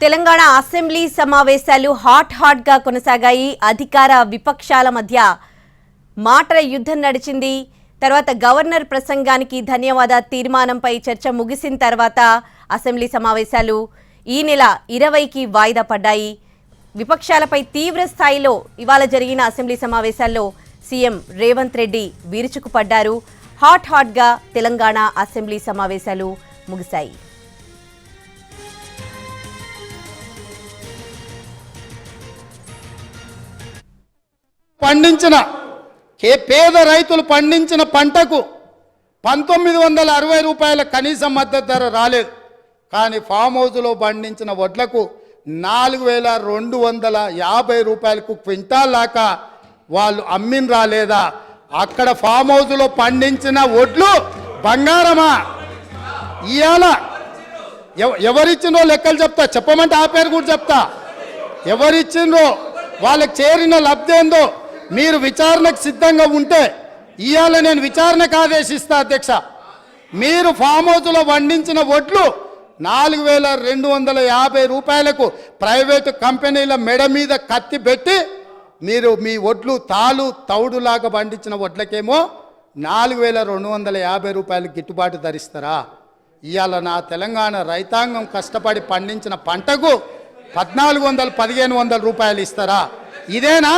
Telangana assembly సమావేశాలు hot గా కొనసాగాయి. అధికార విపక్షాల మధ్య మాటల యుద్ధం నడిచింది. తర్వాత గవర్నర్ ప్రసంగానికి ధన్యవాద తీర్మానంపై చర్చ ముగిసిన తర్వాత అసెంబ్లీ సమావేశాలు ఈ నెల 20కి వాయిదా పడ్డాయి. విపక్షాలపై తీవ్ర స్థాయిలో ఇవాళ జరిగిన అసెంబ్లీ సమావేశాల్లో సీఎం రేవంత్ రెడ్డి విరుచుకుపడ్డారు. హాట్ గా తెలంగాణ అసెంబ్లీ సమావేశాలు ముగిశాయి. పండించిన పేద రైతులు పండించిన పంటకు 1960 రూపాయల కనీస మద్దతు ధర రాలేదు. కానీ ఫామ్ హౌస్లో పండించిన వడ్లకు 4250 రూపాయలకు క్వింటాల్ దాకా వాళ్ళు అమ్మిన రాలేదా? అక్కడ ఫామ్ హౌస్లో పండించిన వడ్లు బంగారమా? ఇవాళ ఎవరిచ్చిండ్రో లెక్కలు చెప్తా, చెప్పమంటే ఆ పేరు కూడా చెప్తా. ఎవరిచ్చిండ్రో వాళ్ళకి చేరిన లబ్ధి ఏందో మీరు విచారణకు సిద్ధంగా ఉంటే ఇవాళ నేను విచారణకు ఆదేశిస్తా అధ్యక్ష. మీరు ఫామ్ హౌస్లో పండించిన వడ్లు 4250 రూపాయలకు ప్రైవేటు కంపెనీల మెడ మీద కత్తి పెట్టి మీరు మీ వడ్లు తౌడులాగా పండించిన వడ్లకేమో 4250 రూపాయలు గిట్టుబాటు ధరిస్తారా? ఇవాళ నా తెలంగాణ రైతాంగం కష్టపడి పండించిన పంటకు 1400-1500 రూపాయలు ఇస్తారా? ఇదేనా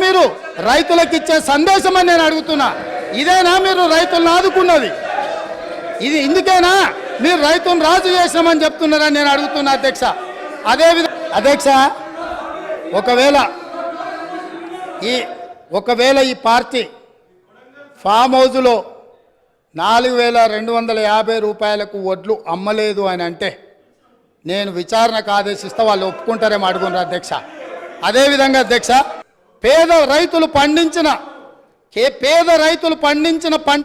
మీరు రైతులకు ఇచ్చే సందేశం అని నేను అడుగుతున్నా. ఇదేనా మీరు రైతులను ఆదుకున్నది? ఇది ఇందుకేనా మీరు రైతును రాజు చేసామని చెప్తున్నారని నేను అడుగుతున్నా అధ్యక్ష. అదేవిధంగా అధ్యక్ష, ఒకవేళ ఈ పార్టీ ఫామ్ హౌస్లో 4250 రూపాయలకు వడ్లు అమ్మలేదు అని అంటే నేను విచారణకు ఆదేశిస్తే వాళ్ళు ఒప్పుకుంటారేమో అడుగున్నారు అధ్యక్ష. అదేవిధంగా అధ్యక్ష, పేద రైతులు పండించిన పంట